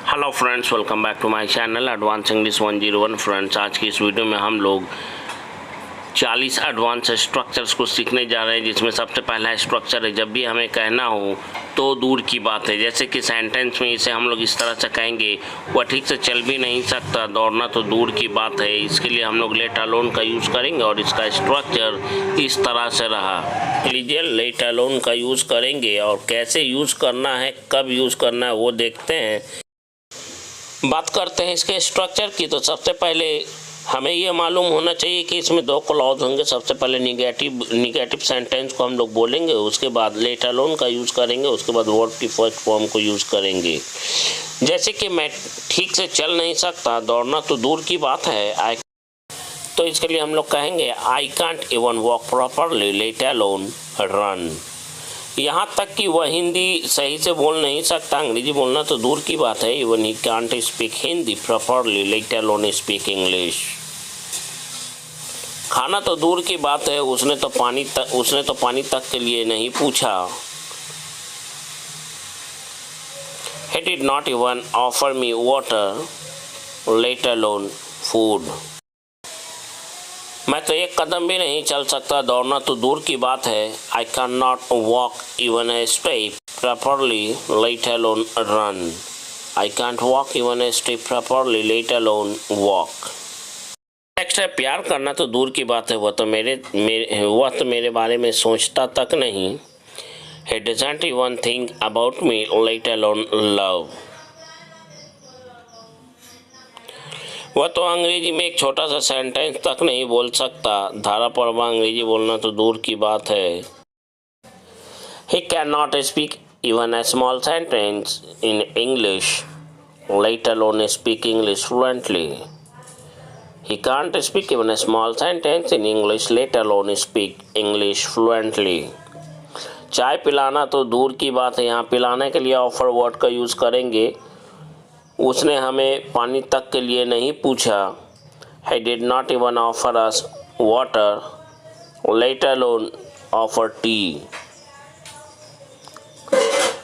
Hello friends, welcome back to my channel advance English 101। Friends, आज की इस video में हम लोग 40 एडवांस स्ट्रक्चर्स को सीखने जा रहे हैं, जिसमें सबसे पहला स्ट्रक्चर है जब भी हमें कहना हो तो दूर की बात है। जैसे कि सेंटेंस में इसे हम लोग इस तरह से कहेंगे, वह ठीक से चल भी नहीं सकता, दौड़ना तो दूर की बात है। इसके लिए हम लोग लेट अलोन का यूज़ करेंगे और इसका स्ट्रक्चर इस तरह से रहा। लीजिए, लेट अलोन का यूज़ करेंगे और कैसे यूज़ करना है, कब यूज़ करना है, वो देखते हैं। बात करते हैं इसके स्ट्रक्चर की। तो सबसे पहले हमें ये मालूम होना चाहिए कि इसमें दो क्लॉज होंगे। सबसे पहले निगेटिव सेंटेंस को हम लोग बोलेंगे, उसके बाद लेट अलोन का यूज़ करेंगे, उसके बाद वर्ब की फर्स्ट फॉर्म को यूज़ करेंगे। जैसे कि मैं ठीक से चल नहीं सकता, दौड़ना तो दूर की बात है, तो इसके लिए हम लोग कहेंगे I can't even walk properly let alone run. यहाँ तक कि वह हिंदी सही से बोल नहीं सकता, अंग्रेजी बोलना तो दूर की बात है। Even he can't speak Hindi properly let alone speak English. खाना तो दूर की बात है, उसने तो पानी तक के लिए नहीं पूछा। He did not even offer me water let alone food। मैं तो एक कदम भी नहीं चल सकता, दौड़ना तो दूर की बात है। I cannot walk even a step properly let alone run। I can't walk even a step properly let alone walk। Next है प्यार करना तो दूर की बात है, वह तो मेरे बारे में सोचता तक नहीं। He doesn't even think about me let alone love। वह तो अंग्रेजी में एक छोटा सा सेंटेंस तक नहीं बोल सकता, धारा प्रवाह अंग्रेजी बोलना तो दूर की बात है। He cannot speak even a small sentence in English let alone speak English fluently। He can't speak even a small sentence in English let alone speak English fluently। चाय पिलाना तो दूर की बात है, यहाँ पिलाने के लिए ऑफर वर्ड का यूज़ करेंगे। उसने हमें पानी तक के लिए नहीं पूछा। He did not even offer us water let alone offer tea।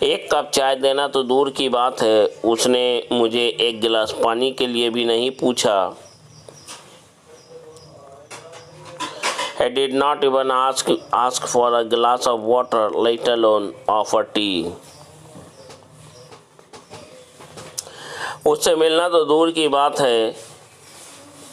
एक कप चाय देना तो दूर की बात है, उसने मुझे एक गिलास पानी के लिए भी नहीं पूछा। He did not even ask for a glass of water let alone offer tea। उससे मिलना तो दूर की बात है,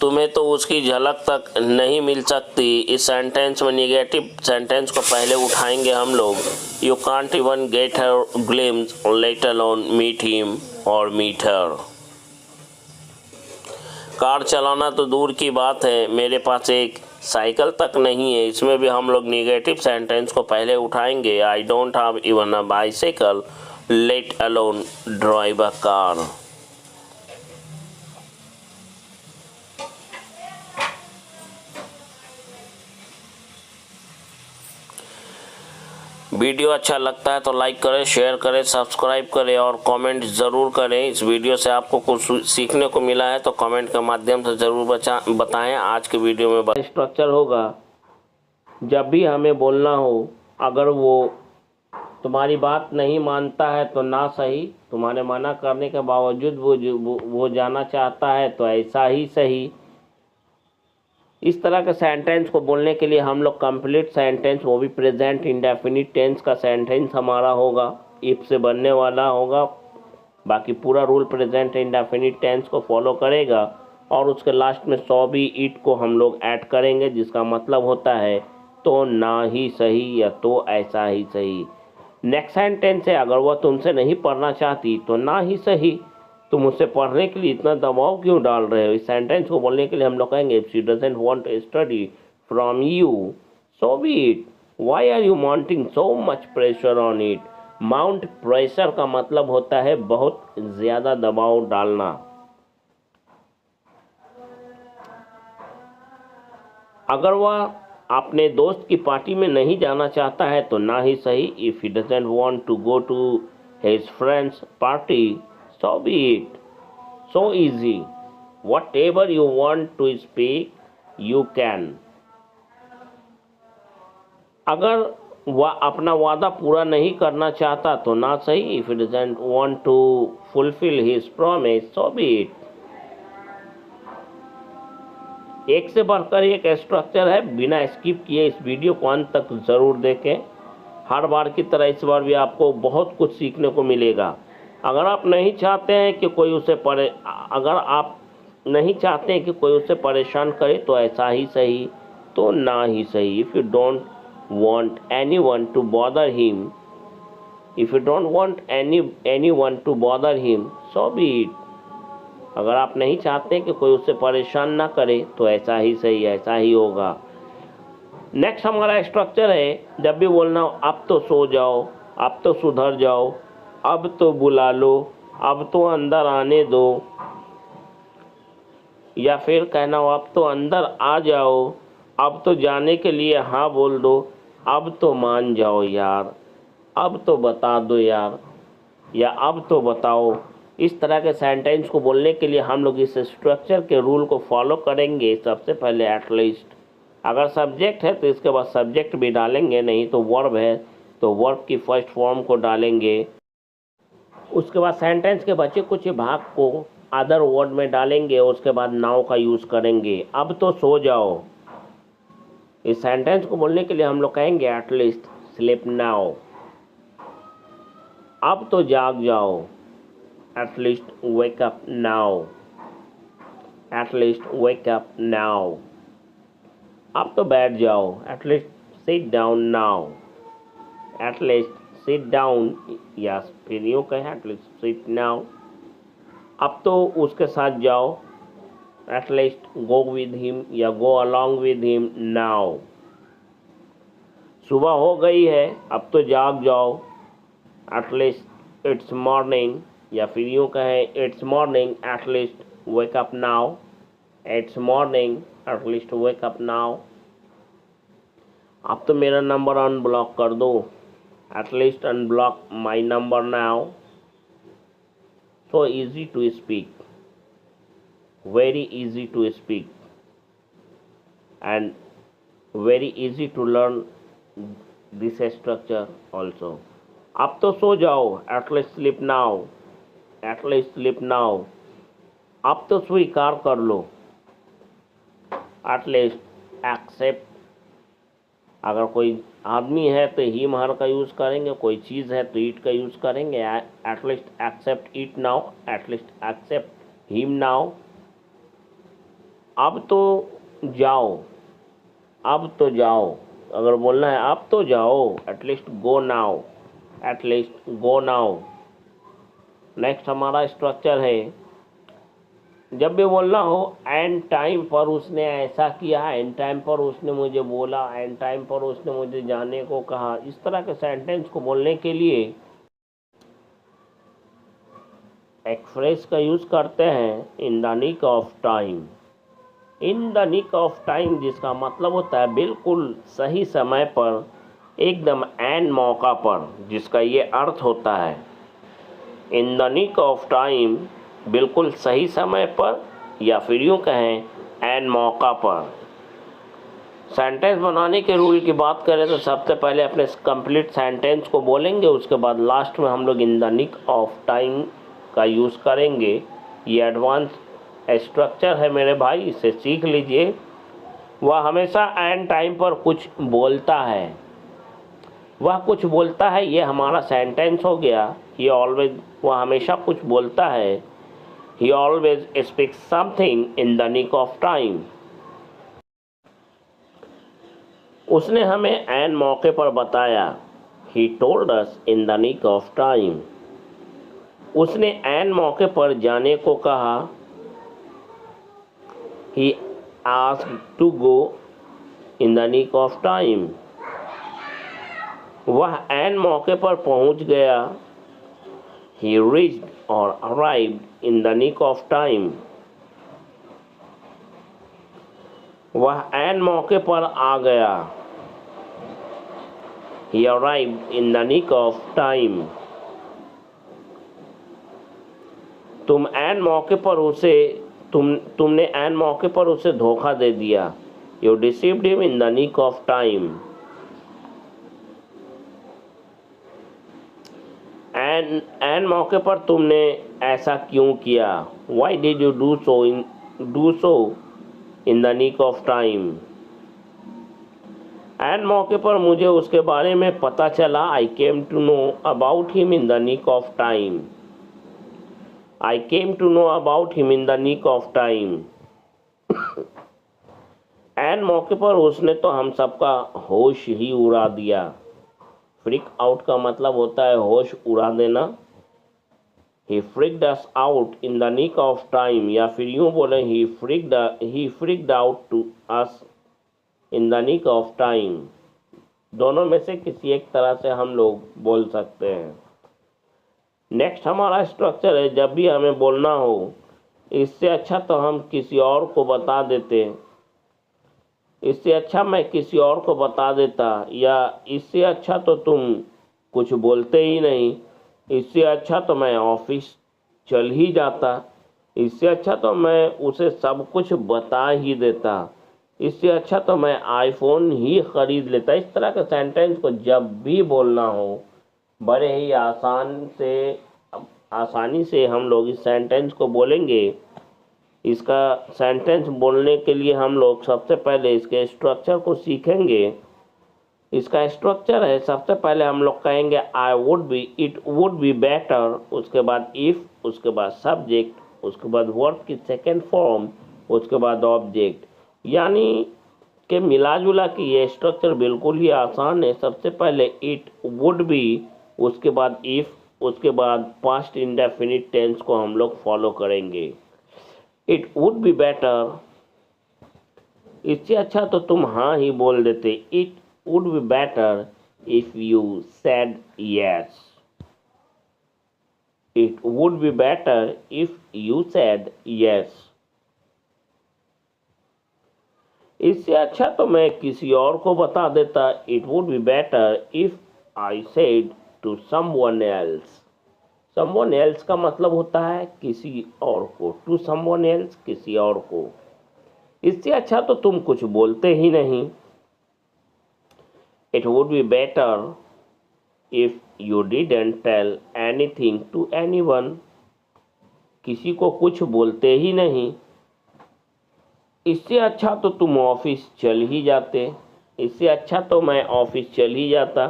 तुम्हें तो उसकी झलक तक नहीं मिल सकती। इस सेंटेंस में निगेटिव सेंटेंस को पहले उठाएंगे हम लोग। You can't even get her glimpse let alone meet him और मीट हर। कार चलाना तो दूर की बात है, मेरे पास एक साइकिल तक नहीं है। इसमें भी हम लोग निगेटिव सेंटेंस को पहले उठाएंगे। I don't have even a bicycle let alone drive a car. Video अच्छा लगता है तो लाइक करें, शेयर करें, सब्सक्राइब करें और कमेंट ज़रूर करें। इस वीडियो से आपको कुछ सीखने को मिला है तो कमेंट के माध्यम से ज़रूर बताएं। आज के वीडियो में स्ट्रक्चर होगा, जब भी हमें बोलना हो, अगर वो तुम्हारी बात नहीं मानता है तो ना सही, तुम्हारे मना करने के बावजूद वो जाना चाहता है तो ऐसा ही सही। इस तरह के सेंटेंस को बोलने के लिए हम लोग कंप्लीट सेंटेंस, वो भी प्रेजेंट इंडेफिनिट टेंस का सेंटेंस हमारा होगा, इफ से बनने वाला होगा। बाकी पूरा रूल प्रेजेंट इंडेफिनिट टेंस को फॉलो करेगा और उसके लास्ट में सो भी इट को हम लोग ऐड करेंगे, जिसका मतलब होता है तो ना ही सही या तो ऐसा ही सही। नेक्स्ट सेंटेंस है, अगर वह तुमसे नहीं पढ़ना चाहती तो ना ही सही, तुम उससे पढ़ने के लिए इतना दबाव क्यों डाल रहे हो। इस सेंटेंस को बोलने के लिए हम लोग कहेंगे if she doesn't want to study from you so be it, why are you mounting so much pressure on it. Mount pressure का मतलब होता है बहुत ज़्यादा दबाव डालना। अगर वह अपने दोस्त की पार्टी में नहीं जाना चाहता है तो ना ही सही, if he doesn't want to go to his friend's party so be it। So easy, whatever you want to speak you can। अगर वह अपना वादा पूरा नहीं करना चाहता तो ना सही, if he doesn't want to fulfil his promise so be it. एक से बढ़कर एक स्ट्रक्चर है, बिना स्किप किए इस वीडियो को अंत तक जरूर देखें। हर बार की तरह इस बार भी आपको बहुत कुछ सीखने को मिलेगा। अगर आप नहीं चाहते हैं कि कोई उसे परेशान करे तो ऐसा ही सही तो ना ही सही। If you don't want anyone to bother him, if you don't want anyone to bother him so be it। अगर आप नहीं चाहते कि कोई उससे परेशान ना करे तो ऐसा ही सही, ऐसा ही होगा। नेक्स्ट हमारा स्ट्रक्चर है, जब भी बोलना हो अब तो सो जाओ, अब तो सुधर जाओ, अब तो बुला लो, अब तो अंदर आने दो, या फिर कहना हो अब तो अंदर आ जाओ, अब तो जाने के लिए हाँ बोल दो, अब तो मान जाओ यार, अब तो बता दो यार, या अब तो बताओ। इस तरह के सेंटेंस को बोलने के लिए हम लोग इस स्ट्रक्चर के रूल को फॉलो करेंगे। सबसे पहले एटलीस्ट, अगर सब्जेक्ट है तो इसके बाद सब्जेक्ट भी डालेंगे, नहीं तो वर्ब है तो वर्ब की फर्स्ट फॉर्म को डालेंगे। उसके बाद सेंटेंस के बचे कुछ भाग को अदर वर्ड में डालेंगे, उसके बाद नाउ का यूज़ करेंगे। अब तो सो जाओ, इस सेंटेंस को बोलने के लिए हम लोग कहेंगे एटलीस्ट स्लीप नाउ। अब तो जाग जाओ, at least wake up now, at least wake up now. अब तो बैठ जाओ, at least sit down now, at least sit down, या फिर यूँ कहें एटलीस्ट सिट नाउ। अब तो उसके साथ जाओ, at least go with him या go along with him now। सुबह हो गई है, अब तो जाग जाओ, at least it's morning, या फिर यूँ कहें it's morning, at least wake up now, it's morning, at least wake up now। अब तो मेरा नंबर अनब्लॉक कर दो, at least unblock my number now। So easy to speak, very easy to speak and very easy to learn this structure also। अब तो सो जाओ, at least sleep now, at least sleep now। अब तो स्वीकार कर लो, at least accept। अगर कोई आदमी है तो हिम हर का यूज़ करेंगे, कोई चीज़ है तो इट का यूज़ करेंगे। at least accept it now, at least accept him now। अब तो जाओ, अब तो जाओ, अगर बोलना है अब तो जाओ, at least go now, at least go now. Next हमारा स्ट्रक्चर है, जब भी बोलना हो एंड टाइम पर उसने ऐसा किया, एंड टाइम पर उसने मुझे बोला, एंड टाइम पर उसने मुझे जाने को कहा। इस तरह के सेंटेंस को बोलने के लिए एक फ्रेज का यूज़ करते हैं, in the nick of time. In the nick of time जिसका मतलब होता है बिल्कुल सही समय पर, एकदम एन मौका पर, जिसका ये अर्थ होता है in the nick of time, बिल्कुल सही समय पर, या फिर यूँ कहें एन मौका पर। सेंटेंस बनाने के रूल की बात करें तो सबसे पहले अपने कंप्लीट सेंटेंस को बोलेंगे, उसके बाद लास्ट में हम लोग in the nick of time का यूज़ करेंगे। ये एडवांस स्ट्रक्चर है मेरे भाई, इसे सीख लीजिए। वह हमेशा एंड टाइम पर कुछ बोलता है, वह कुछ बोलता है, ये हमारा सेंटेंस हो गया। ही ऑलवेज, वह हमेशा कुछ बोलता है। He always speaks something in the nick of time. उसने हमें एन मौके पर बताया, he told us in the nick of time. उसने एन मौके पर जाने को कहा, he asked to go in the nick of time। वह एन मौके पर पहुंच गया, he reached or arrived in the nick of time। वह एन मौके पर आ गया, he arrived in the nick of time। तुम एन मौके पर उसे तुमने एन मौके पर उसे धोखा दे दिया, you deceived him in the nick of time. एन मौके पर तुमने ऐसा क्यों किया? Why did you do so in the nick of time? एन मौके पर मुझे उसके बारे में पता चला। I came to know about him in the nick of time. I came to know about him in the nick of time. एन मौके पर उसने तो हम सबका होश ही उड़ा दिया। फ्रिक आउट का मतलब होता है होश उड़ा देना। He freaked us out in the nick of time, या फिर यूं बोले he freaked out to us in the nick of time। दोनों में से किसी एक तरह से हम लोग बोल सकते हैं। नेक्स्ट हमारा स्ट्रक्चर है, जब भी हमें बोलना हो इससे अच्छा तो हम किसी और को बता देते, इससे अच्छा मैं किसी और को बता देता, या इससे अच्छा तो तुम कुछ बोलते ही नहीं, इससे अच्छा तो मैं ऑफिस चल ही जाता, इससे अच्छा तो मैं उसे सब कुछ बता ही देता, इससे अच्छा तो मैं आईफोन ही ख़रीद लेता। इस तरह के सेंटेंस को जब भी बोलना हो बड़े ही आसानी से हम लोग इस सेंटेंस को बोलेंगे। इसका सेंटेंस बोलने के लिए हम लोग सबसे पहले इसके स्ट्रक्चर को सीखेंगे। इसका स्ट्रक्चर है, सबसे पहले हम लोग कहेंगे I would be, it would be better, उसके बाद इफ़, उसके बाद सब्जेक्ट, उसके बाद वर्ब की सेकेंड फॉर्म, उसके बाद ऑब्जेक्ट। यानी कि मिला जुला के ये स्ट्रक्चर बिल्कुल ही आसान है। सबसे पहले इट वुड बी, उसके बाद इफ़, उसके बाद पास्ट इंडेफिनिट टेंस को हम लोग फॉलो करेंगे। इट वुड बी बेटर, इससे अच्छा तो तुम हाँ ही बोल देते। It would be better if you said yes. It would be better if you said yes. इससे अच्छा तो मैं किसी और को बता देता। It would be better if I said to someone else. Someone else का मतलब होता है किसी और को। To someone else, किसी और को। इससे अच्छा तो तुम कुछ बोलते ही नहीं। It would be better if you didn't tell anything to anyone. किसी को कुछ बोलते ही नहीं। इससे अच्छा तो तुम ऑफिस चल ही जाते, इससे अच्छा तो मैं ऑफिस चल ही जाता।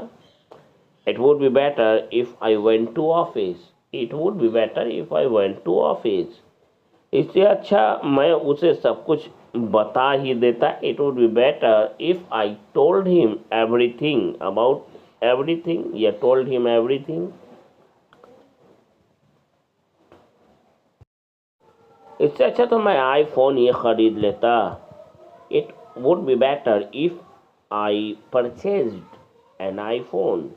It would be better if I went to office. It would be better if I went to office. इससे अच्छा मैं उसे सब कुछ बता ही देता। It would be better if I told him everything about everything, या टोल्ड हिम एवरीथिंग। इससे अच्छा तो मैं आईफोन ही खरीद लेता। It would be better if I purchased an iPhone.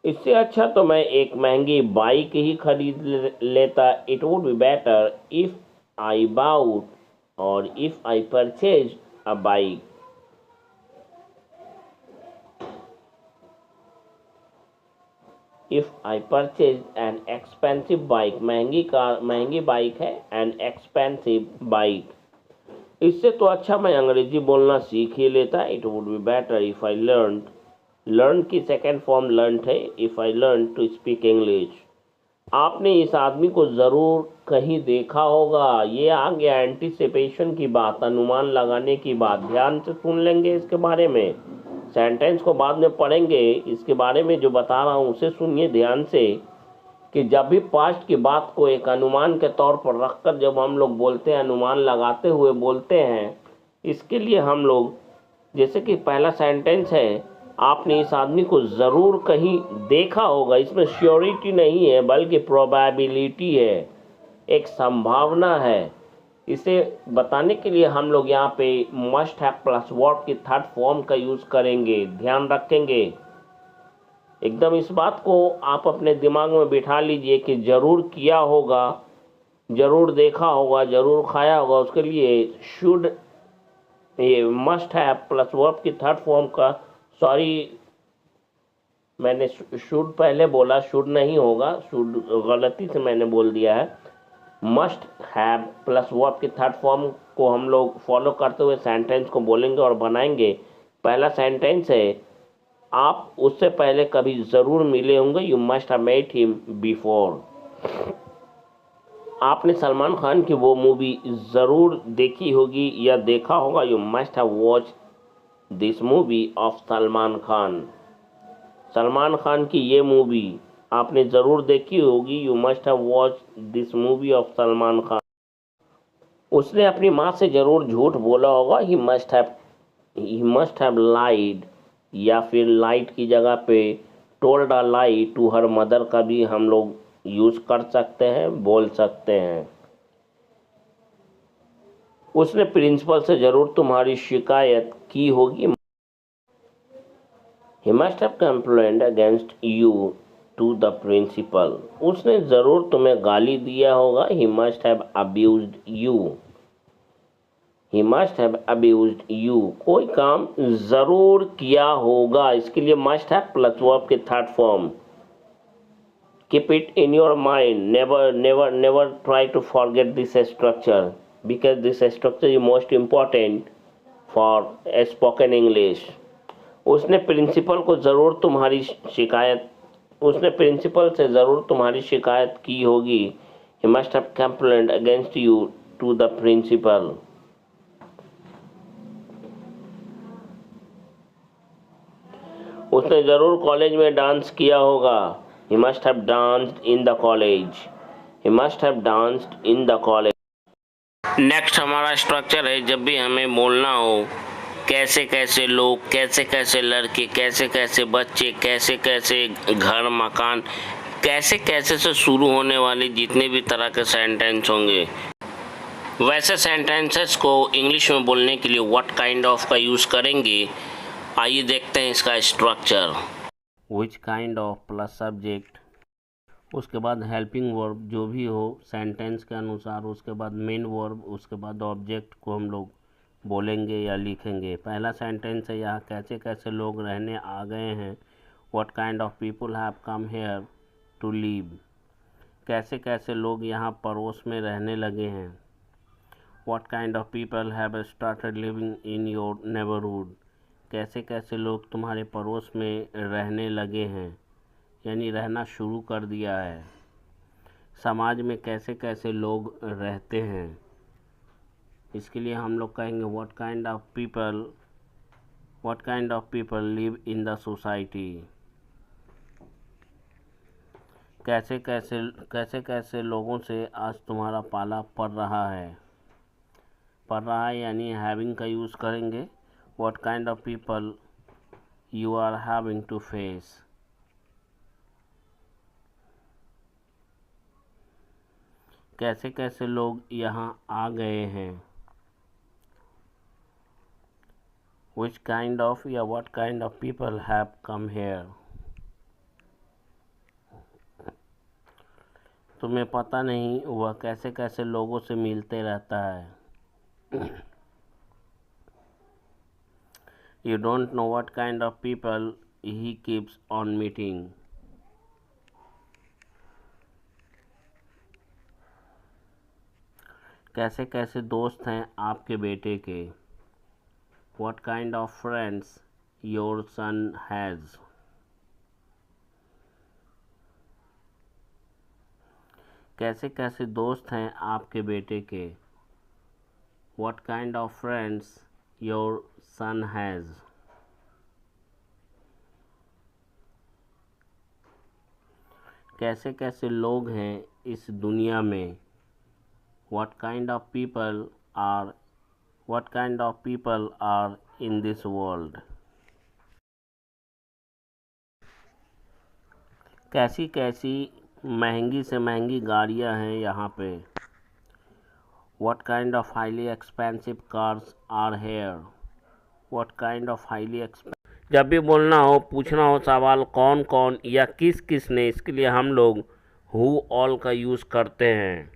इससे अच्छा तो मैं एक महंगी बाइक ही खरीद लेता। It would be better if I bought or if I purchase a bike. If I purchase an expensive bike, महंगी बाइक है, एन एक्सपेंसिव बाइक। इससे तो अच्छा मैं अंग्रेजी बोलना सीख ही लेता। It would be better if I learn की सेकेंड फॉर्म लर्न है। If I learn to speak English. आपने इस आदमी को ज़रूर कहीं देखा होगा। ये आ गया एंटिसिपेशन की बात, अनुमान लगाने की बात। ध्यान से सुन लेंगे इसके बारे में, सेंटेंस को बाद में पढ़ेंगे। इसके बारे में जो बता रहा हूँ उसे सुनिए ध्यान से, कि जब भी पास्ट की बात को एक अनुमान के तौर पर रखकर जब हम लोग बोलते हैं, अनुमान लगाते हुए बोलते हैं, इसके लिए हम लोग, जैसे कि पहला सेंटेंस है, आपने इस आदमी को ज़रूर कहीं देखा होगा। इसमें श्योरिटी नहीं है बल्कि प्रोबेबिलिटी है, एक संभावना है। इसे बताने के लिए हम लोग यहाँ पे मस्ट हैव प्लस वर्ब की थर्ड फॉर्म का यूज़ करेंगे। ध्यान रखेंगे एकदम, इस बात को आप अपने दिमाग में बिठा लीजिए कि ज़रूर किया होगा, ज़रूर देखा होगा, ज़रूर खाया होगा। उसके लिए शुड, ये मस्ट हैव प्लस वर्ब की थर्ड फॉर्म का, सॉरी मैंने शुड पहले बोला, शुड नहीं होगा, शुड गलती से मैंने बोल दिया है। मस्ट हैव प्लस वर्ब की थर्ड फॉर्म को हम लोग फॉलो करते हुए सेंटेंस को बोलेंगे और बनाएंगे। पहला सेंटेंस है आप उससे पहले कभी ज़रूर मिले होंगे। You must have met him before. आपने सलमान खान की वो मूवी ज़रूर देखी होगी या देखा होगा। You must have watch this movie of Salman Khan. Salman Khan की ये मूवी आपने ज़रूर देखी होगी। You must have watch this movie of Salman Khan. उसने अपनी माँ से ज़रूर झूठ बोला होगा। ही मस्ट हैव लाइड, या फिर लाइट की जगह पे told a lie to her mother का भी हम लोग यूज़ कर सकते हैं, बोल सकते हैं। उसने प्रिंसिपल से ज़रूर तुम्हारी शिकायत की होगी। He must have complained against you to the principal. उसने ज़रूर तुम्हें गाली दिया होगा। He must have abused you. He must have abused you. कोई काम ज़रूर किया होगा, इसके लिए must have प्लस वर्ब के third form. Keep it in your mind. Never try to forget this structure, because this structure is most important for a spoken English. उसने principal से ज़रूर तुम्हारी शिकायत की होगी। He must have complained against you to the principal. उसने ज़रूर college में डांस किया होगा। He must have danced in the college. He must have danced in the college. Next हमारा स्ट्रक्चर है, जब भी हमें बोलना हो कैसे कैसे लोग, कैसे कैसे लड़के, कैसे कैसे बच्चे, कैसे कैसे घर मकान, कैसे कैसे से शुरू होने वाले जितने भी तरह के सेंटेंस होंगे, वैसे सेंटेंसेस को इंग्लिश में बोलने के लिए व्हाट काइंड ऑफ का यूज़ करेंगे। आइए देखते हैं इसका structure. Which kind of plus subject, उसके बाद हेल्पिंग वर्ब जो भी हो सेंटेंस के अनुसार, उसके बाद मेन वर्ब, उसके बाद ऑब्जेक्ट को हम लोग बोलेंगे या लिखेंगे। पहला सेंटेंस है, यहाँ कैसे कैसे लोग रहने आ गए हैं। What kind of people have come here to live, कैसे कैसे लोग यहाँ पड़ोस में रहने लगे हैं। What kind of people have started living in your neighbourhood, कैसे कैसे लोग तुम्हारे पड़ोस में रहने लगे हैं, यानी रहना शुरू कर दिया है। समाज में कैसे कैसे लोग रहते हैं, इसके लिए हम लोग कहेंगे what kind of people live in the society. कैसे कैसे लोगों से आज तुम्हारा पाला पड़ रहा है। यानी हैविंग का यूज़ करेंगे। What kind of people you are having to face, कैसे कैसे लोग यहाँ आ गए हैं। विच काइंड ऑफ या what kind of people have come here, तुम्हें पता नहीं वह कैसे कैसे लोगों से मिलते रहता है। You don't know what kind of people he keeps on meeting. कैसे कैसे दोस्त हैं आपके बेटे के। What kind of friends your son has. कैसे कैसे दोस्त हैं आपके बेटे के। What kind of friends your son has. कैसे कैसे लोग हैं इस दुनिया में। What kind of people are in this world. कैसी कैसी महंगी से महंगी गाड़ियां हैं यहाँ पे। What kind of highly expensive cars are here. What kind of highly expensive. जब भी बोलना हो, पूछना हो सवाल कौन कौन या किस किस ने, इसके लिए हम लोग who all का यूज़ करते हैं।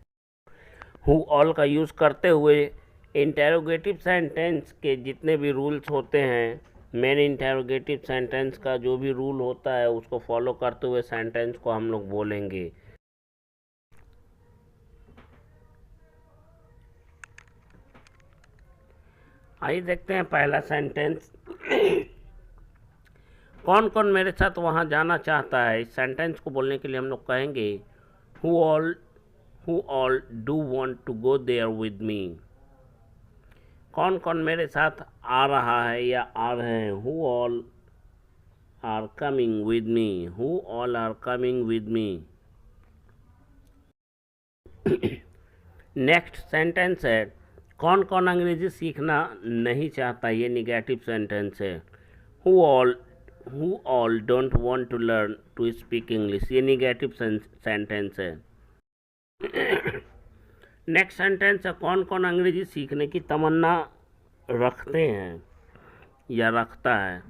who all का यूज़ करते हुए इंटेरोगेटिव सेंटेंस के जितने भी रूल्स होते हैं, मेन इंटेरोगेटिव सेंटेंस का जो भी रूल होता है उसको फॉलो करते हुए सेंटेंस को हम लोग बोलेंगे। आइए देखते हैं पहला सेंटेंस। कौन कौन मेरे साथ वहाँ जाना चाहता है, इस सेंटेंस को बोलने के लिए हम लोग कहेंगे who all do want to go there with me. कौन कौन मेरे साथ आ रहा है या आ रहे हैं, who all are coming with me, who all are coming with me. Next sentence है कौन कौन अंग्रेजी सीखना नहीं चाहता, ये निगेटिव सेंटेंस है। Who all don't want to learn to speak English, ये निगेटिव सेंटेंस है। नेक्स्ट सेंटेंस है कौन कौन अंग्रेजी सीखने की तमन्ना रखते हैं या रखता है।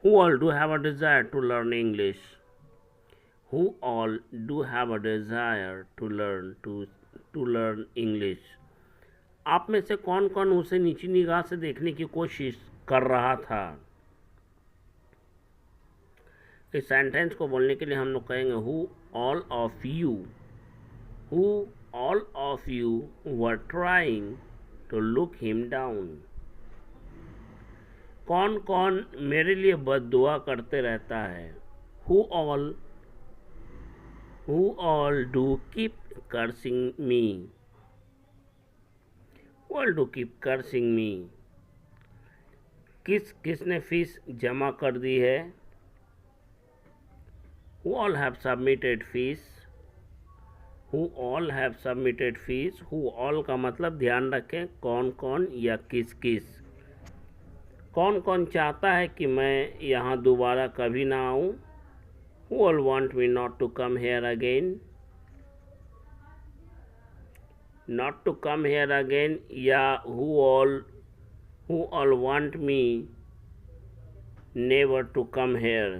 Who all do have a desire to learn English, who all do have a desire to learn English. आप में से कौन कौन उसे नीची निगाह से देखने की कोशिश कर रहा था। इस सेंटेंस को बोलने के लिए हम लोग कहेंगे who all of you were trying to look him down. कौन कौन मेरे लिए बद्दुआ करते रहता है। Who all do keep cursing me, किसने फीस जमा कर दी है। Who all have submitted fees, who all का मतलब ध्यान रखें कौन कौन या किस किस। कौन कौन चाहता है कि मैं यहाँ दोबारा कभी ना आऊँ। Who all want me not to come here again, या who all want me never to come here।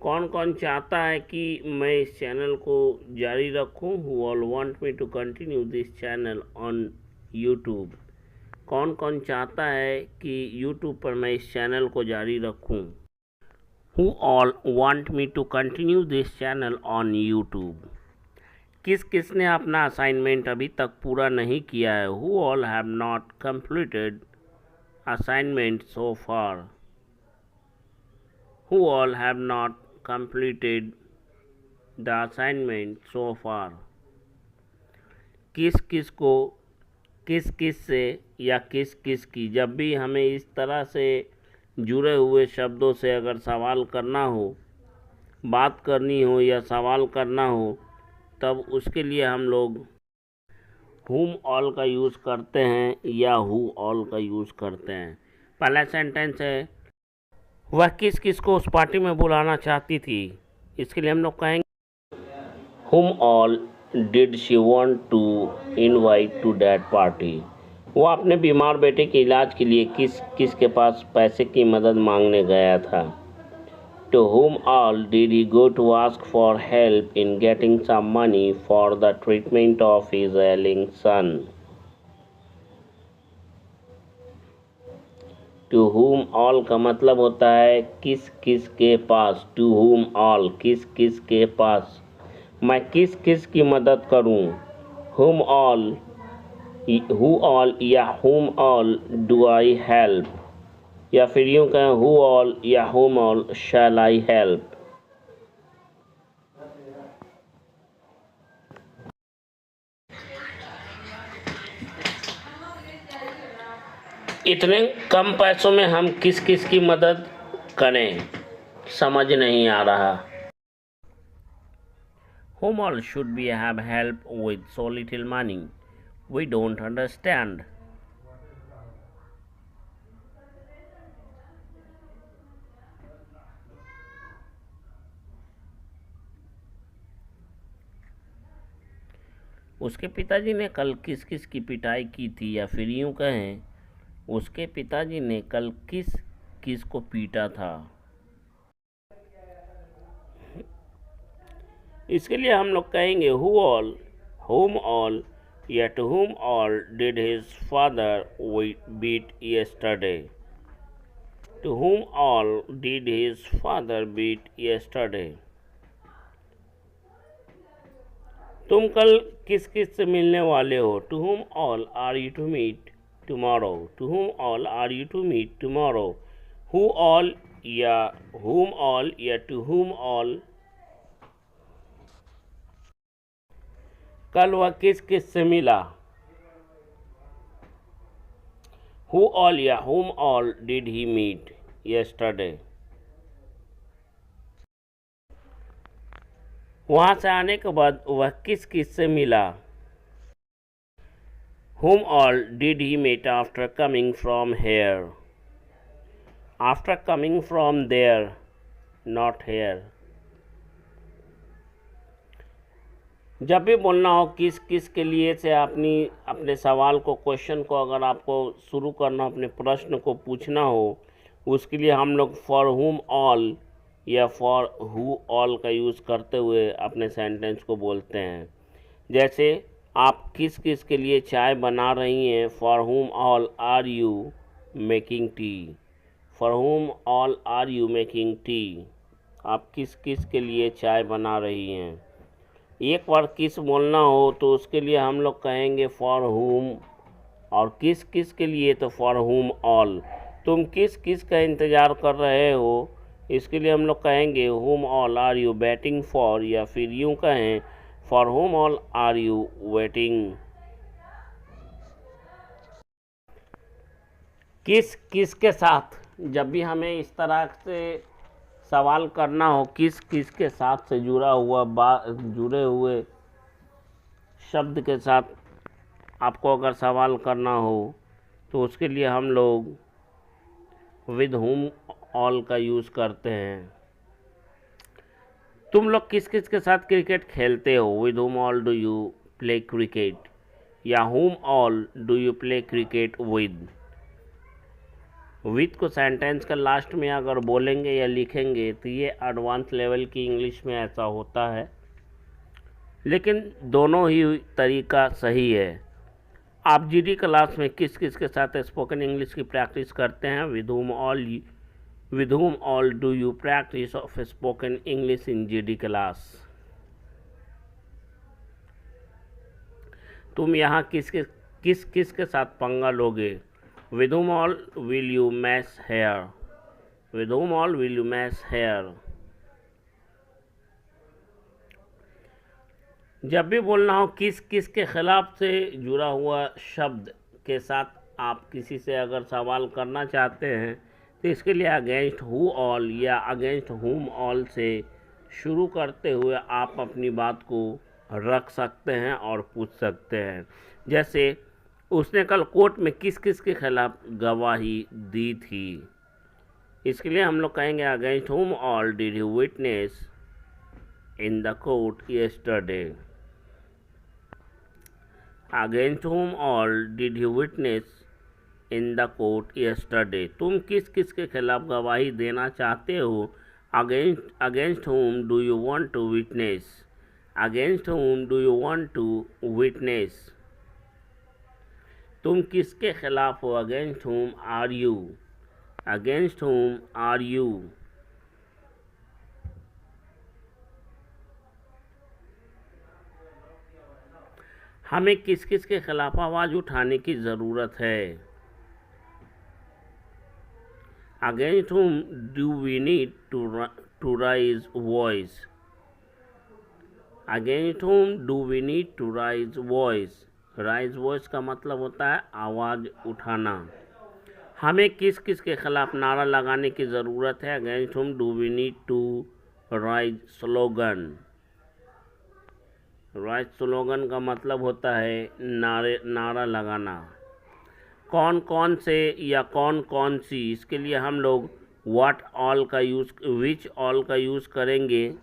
कौन कौन चाहता है कि मैं इस चैनल को जारी रखूं। Who all want me to continue this channel on YouTube। कौन कौन चाहता है कि YouTube पर मैं इस चैनल को जारी रखूं। Who all want me to continue this channel on YouTube। किस किसने अपना असाइनमेंट अभी तक पूरा नहीं किया है। Who all have not completed assignment so far। Who all have not completed the assignment so far। किस किस से या किस किस की। जब भी हमें इस तरह से जुड़े हुए शब्दों से अगर सवाल करना हो, बात करनी हो या सवाल करना हो, तब उसके लिए हम लोग whom all का यूज़ करते हैं या who all का यूज़ करते हैं। पहला सेंटेंस है वह किस किस को उस पार्टी में बुलाना चाहती थी। इसके लिए हम लोग कहेंगे whom all did she want to invite to that party। वो अपने बीमार बेटे के इलाज के लिए किस किस के पास पैसे की मदद मांगने गया था। To whom all did he go to ask for help in getting some money for the treatment of his ailing son। To whom all का मतलब होता है किस किस के पास। To whom all किस किस के पास। मैं किस किस की मदद करूं। Who all या whom all do I help, या फिर यूं कहें who all या whom all shall I help। इतने कम पैसों में हम किस किस की मदद करें, समझ नहीं आ रहा। Whom all should we have help with so little money? We don't understand। उसके पिताजी ने कल किस किस की पिटाई की थी, या फिर यूं कहें उसके पिताजी ने कल किस किस को पीटा था। इसके लिए हम लोग कहेंगे whom all या to whom all did his father beat yesterday। To whom all did his father beat yesterday। तुम कल किस किस से मिलने वाले हो। To whom all are you to meet tomorrow? To whom all are you to meet tomorrow? Who all या whom all या to whom all? कल वह किस किस से मिला? Who all या whom all did he meet yesterday? वहाँ से आने के बाद वह किस किस से मिला? Whom all did he meet after coming from here? After coming from there, not here. जब भी बोलना हो किस किस के लिए से अपने सवाल को, क्वेश्चन को अगर आपको शुरू करना हो, अपने प्रश्न को पूछना हो, उसके लिए हम लोग फॉर हुम ऑल या फॉर हु ऑल का यूज़ करते हुए अपने सेंटेंस को बोलते हैं। जैसे आप किस किस के लिए चाय बना रही हैं? For whom all are you making tea? For whom all are you making tea? आप किस किस के लिए चाय बना रही हैं? एक बार किस बोलना हो तो उसके लिए हम लोग कहेंगे फॉर हुम, और किस किस के लिए तो फॉर हुम ऑल। तुम किस किस का इंतज़ार कर रहे हो, इसके लिए हम लोग कहेंगे whom all are you waiting for, या फिर यूँ कहें for whom all are you waiting. किस किस के साथ, जब भी हमें इस तरह से सवाल करना हो किस किस के साथ से जुड़े हुए शब्द के साथ आपको अगर सवाल करना हो तो उसके लिए हम लोग विद हुम ऑल का यूज़ करते हैं। तुम लोग किस किस के साथ क्रिकेट खेलते हो? With whom all do you play cricket? या हुम all do you play cricket with? With को सेंटेंस का लास्ट में अगर बोलेंगे या लिखेंगे तो ये एडवांस लेवल की इंग्लिश में ऐसा होता है, लेकिन दोनों ही तरीका सही है। आप जीडी क्लास में किस किस के साथ स्पोकन इंग्लिश की प्रैक्टिस करते हैं? With whom all do you practice of spoken English in GD class? तुम यहाँ किस किस के साथ पंगा लोगे? With whom all will you mess hair? With whom all will you mess hair? जब भी बोलना हो किस किस के खिलाफ से जुड़ा हुआ शब्द के साथ आप किसी से अगर सवाल करना चाहते हैं तो इसके लिए अगेंस्ट हु ऑल या अगेंस्ट हुम ऑल से शुरू करते हुए आप अपनी बात को रख सकते हैं और पूछ सकते हैं। जैसे उसने कल कोर्ट में किस किस के खिलाफ गवाही दी थी? इसके लिए हम लोग कहेंगे अगेंस्ट हुम all did you witness in the court yesterday? Against हुम all did you witness in the court yesterday? तुम किस किस के खिलाफ गवाही देना चाहते हो? Against whom do you want to witness? Against whom do you want to witness? तुम किसके खिलाफ हो? Against whom are you? Against whom are you? हमें किस किस के खिलाफ आवाज़ उठाने की ज़रूरत है? Against whom do we need to raise voice? Against whom do we need to raise voice? Raise voice का मतलब होता है आवाज़ उठाना। हमें किस किस के खिलाफ नारा लगाने की ज़रूरत है? Against whom do we need to raise slogan? Rise slogan का मतलब होता है नारा लगाना। कौन कौन से या कौन कौन सी, इसके लिए हम लोग व्हाट ऑल का यूज़, विच ऑल का यूज़ करेंगे।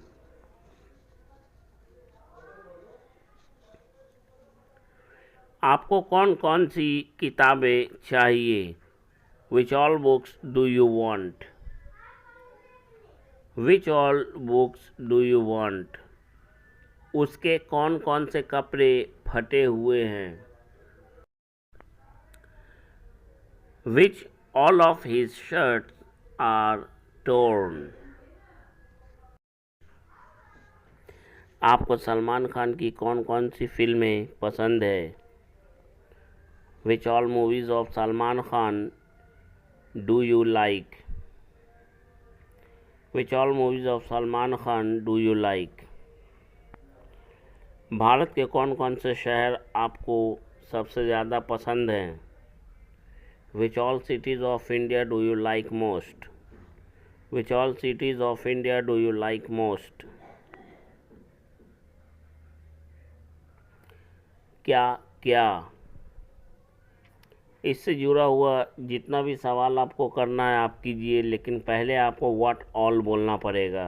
आपको कौन कौन सी किताबें चाहिए? Which all books do you want? Which all books do you want? उसके कौन कौन से कपड़े फटे हुए हैं? Which all of his shirts are torn? आपको सलमान खान की कौन कौन सी फिल्में पसंद है? Which all movies of Salman Khan do you like? Which all movies of Salman Khan do you like? Bharat के कौन कौन से शहर आपको सबसे ज़्यादा पसंद हैं? Which all cities of India do you like most? Which all cities of India do you like most? क्या क्या इससे जुड़ा हुआ जितना भी सवाल आपको करना है आप कीजिए, लेकिन पहले आपको व्हाट ऑल बोलना पड़ेगा।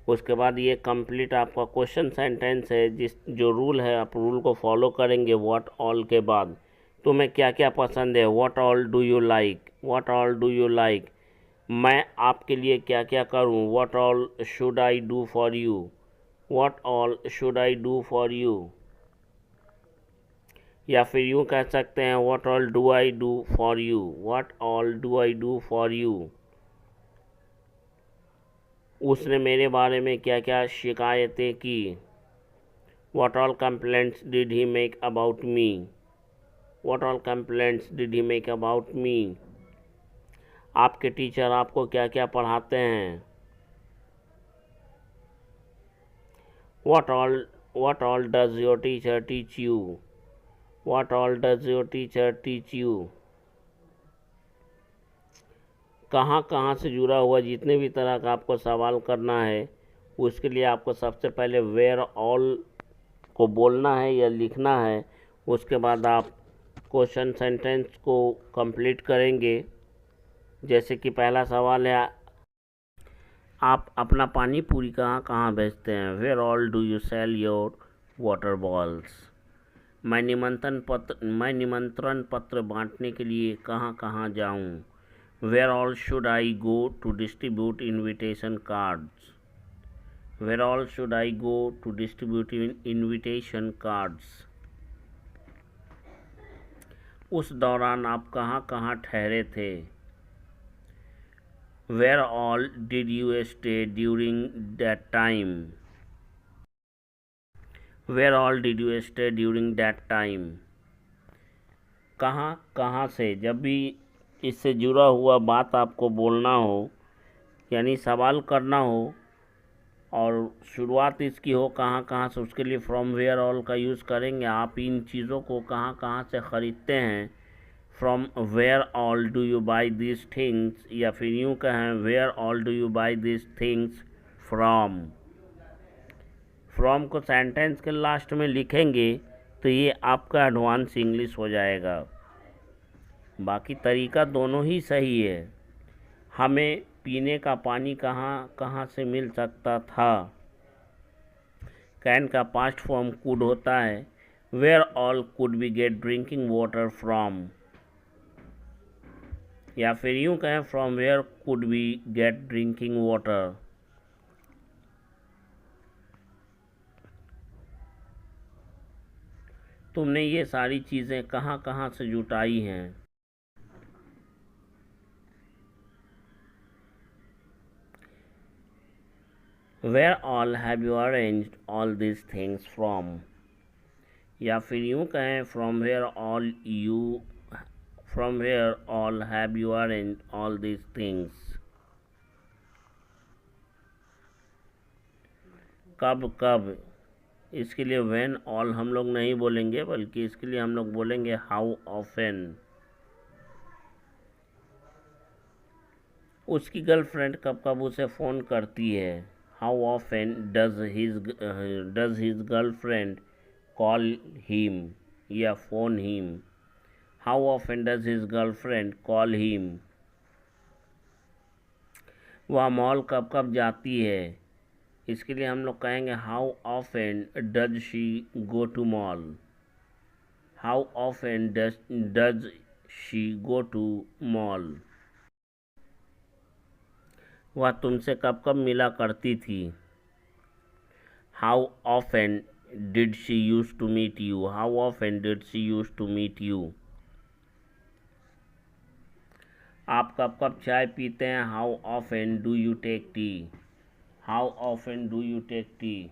उसके बाद ये कंप्लीट आपका क्वेश्चन सेंटेंस है, जो रूल है आप रूल को फॉलो करेंगे। व्हाट ऑल के बाद तुम्हें क्या क्या पसंद है, what all do you like, what all do you like, मैं आपके लिए क्या क्या करूं, what all should I do for you, what all should I do for you. या फिर यूँ कह सकते हैं what all do I do for you, what all do I do for you. उसने मेरे बारे में क्या क्या शिकायतें की, what all complaints did he make about me, what all complaints did he make about me. आपके टीचर आपको क्या क्या पढ़ाते हैं, what all does your teacher teach you, what all does your teacher teach you. कहाँ कहाँ से जुड़ा हुआ जितने भी तरह का आपको सवाल करना है, उसके लिए आपको सबसे पहले वेयर ऑल को बोलना है या लिखना है। उसके बाद आप क्वेश्चन सेंटेंस को कंप्लीट करेंगे। जैसे कि पहला सवाल है, आप अपना पानी पूरी कहाँ कहाँ बेचते हैं, where all do you sell your water balls. मैं निमंत्रण पत्र बांटने के लिए कहाँ कहाँ जाऊँ, where all should I go to distribute invitation cards, where all should I go to distribute invitation cards. उस दौरान आप कहाँ कहाँ ठहरे थे, where all did you stay during that time, where all did you stay during that time. कहाँ कहाँ से, जब भी इससे जुड़ा हुआ बात आपको बोलना हो यानी सवाल करना हो और शुरुआत इसकी हो कहाँ कहाँ से, उसके लिए फ्रॉम वेयर ऑल का यूज़ करेंगे। आप इन चीज़ों को कहाँ कहाँ से ख़रीदते हैं, from where all do you buy this things, या फिर यूँ कहें where all do you buy this things from. From को सेंटेंस के लास्ट में लिखेंगे तो ये आपका एडवांस इंग्लिश हो जाएगा। बाकी तरीका दोनों ही सही है। हमें पीने का पानी कहाँ कहाँ से मिल सकता था, कैन का पास्ट फॉर्म कुड होता है, where all could we get drinking water from. या फिर यूँ कहें from where could we get drinking water. तुमने ये सारी चीज़ें कहाँ कहाँ से जुटाई हैं। Where all have you arranged all these things from? या फिर यूँ कहें from where all have you arranged all these things. कब कब, इसके लिए when all हम लोग नहीं बोलेंगे, बल्कि इसके लिए हम लोग बोलेंगे how often। उसकी गर्लफ्रेंड कब कब उसे फ़ोन करती है, how often does his girlfriend call him या phone him, how often does his girlfriend call him। वह मॉल कब कब जाती है, इसके लिए हम लोग कहेंगे how often does she go to mall, how often does she go to mall। वह तुमसे कब कब मिला करती थी, how often did she used to meet you, how often did she used to meet you। आप कब कब चाय पीते हैं, how often do you take tea, how often do you take tea।